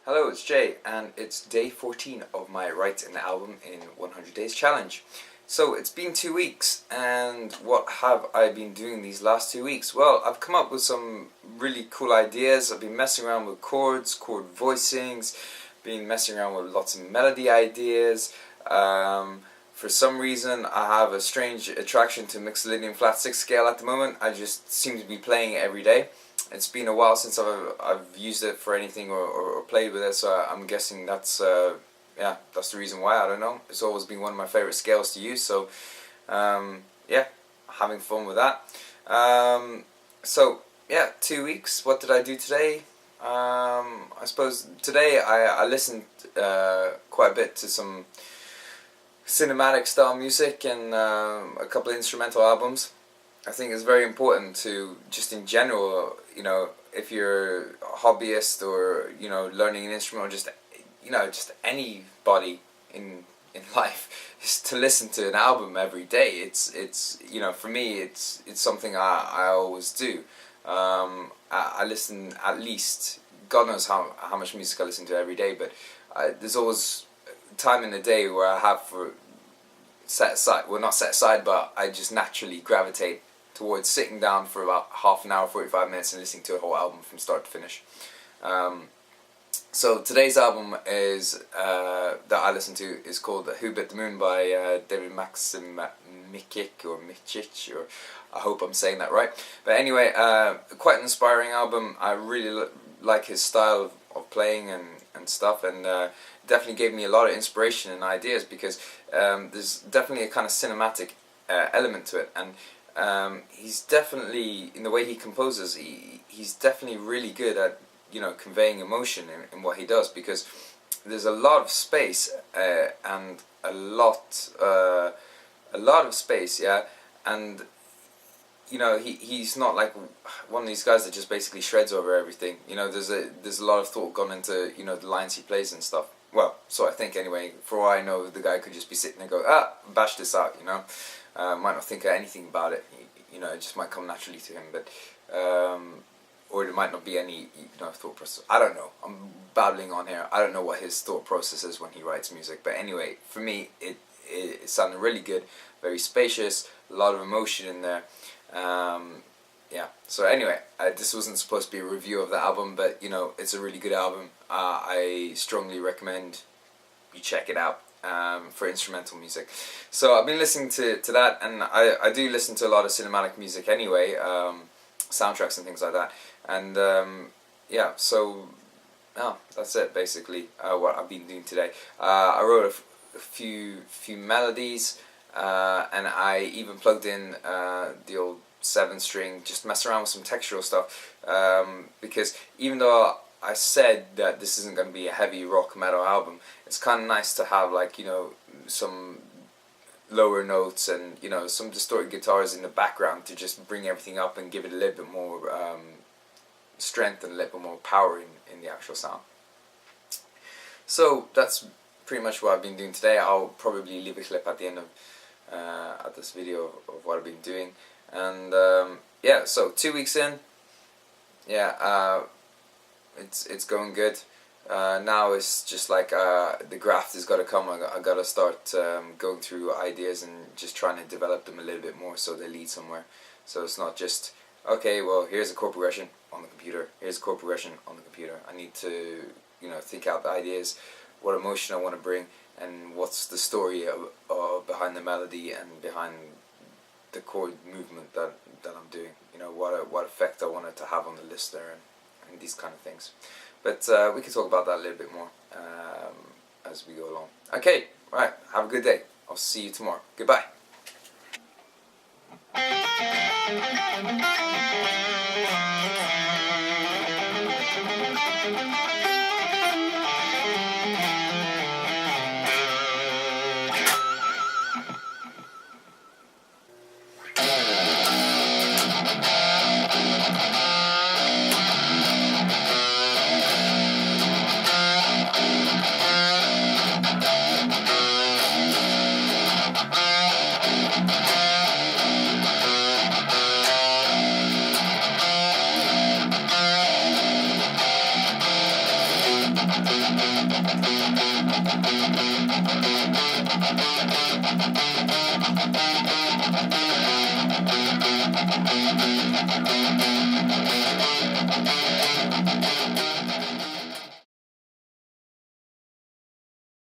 Hello, it's Jay, and it's day 14 of my Write an Album in 100 Days challenge. So it's been 2 weeks, and what have I been doing these last 2 weeks? Well, I've come up with some really cool ideas. I've been messing around with chords, chord voicings, been messing around with lots of melody ideas. For some reason, I have a strange attraction to Mixolydian flat 6 scale at the moment. I just seem to be playing it every day. It's been a while since I've used it for anything or played with it, so I'm guessing that's the reason why. I don't know. It's always been one of my favorite scales to use, so yeah, having fun with that. So yeah, 2 weeks. What did I do today? I suppose today I listened quite a bit to some cinematic style music and a couple of instrumental albums. I think it's very important to, just in general, if you're a hobbyist or, learning an instrument, or just anybody in life, is to listen to an album every day. It's for me, it's something I always do. I listen at least, God knows how much music I listen to every day, but there's always time in the day where I have set aside, but I just naturally gravitate towards sitting down for about half an hour, 45 minutes, and listening to a whole album from start to finish. So today's album is that I listen to is called "Who Bit the Moon" by Maxim, Micic, or I hope I'm saying that right. But anyway, quite an inspiring album. I really like his style of playing and stuff, and definitely gave me a lot of inspiration and ideas, because there's definitely a kind of cinematic element to it, and he's definitely, in the way he composes, he's definitely really good at conveying emotion in what he does, because there's a lot of space and a lot of space, yeah, and he's not like one of these guys that just basically shreds over everything. There's a lot of thought gone into the lines he plays and stuff. Well, so I think anyway. For all I know, the guy could just be sitting there and go, bash this out, might not think of anything about it, it just might come naturally to him, but or there might not be any thought process. I don't know, I'm babbling on here. I don't know what his thought process is when he writes music, but anyway, for me it sounded really good, very spacious, a lot of emotion in there. Yeah, so anyway, this wasn't supposed to be a review of the album, but it's a really good album. I strongly recommend you check it out for instrumental music. So I've been listening to that, and I do listen to a lot of cinematic music anyway, soundtracks and things like that, and yeah, so that's it basically, what I've been doing today. I wrote a few melodies, and I even plugged in the old 7-string, just mess around with some textural stuff, because even though I said that this isn't going to be a heavy rock metal album, it's kind of nice to have some lower notes and some distorted guitars in the background to just bring everything up and give it a little bit more strength and a little bit more power in the actual sound. So that's pretty much what I've been doing today. I'll probably leave a clip at the end of at this video of what I've been doing, and yeah, so 2 weeks in, yeah, it's going good. Now it's just like the graft has got to come. I got to start going through ideas and just trying to develop them a little bit more so they lead somewhere. So it's not just, okay, well, here's a chord progression on the computer, here's a chord progression on the computer. I need to think out the ideas, what emotion I want to bring, and what's the story behind the melody and behind the chord movement that I'm doing. What effect I want it to have on the listener, and these kind of things. But we can talk about that a little bit more as we go along. Okay, right, have a good day. I'll see you tomorrow. Goodbye.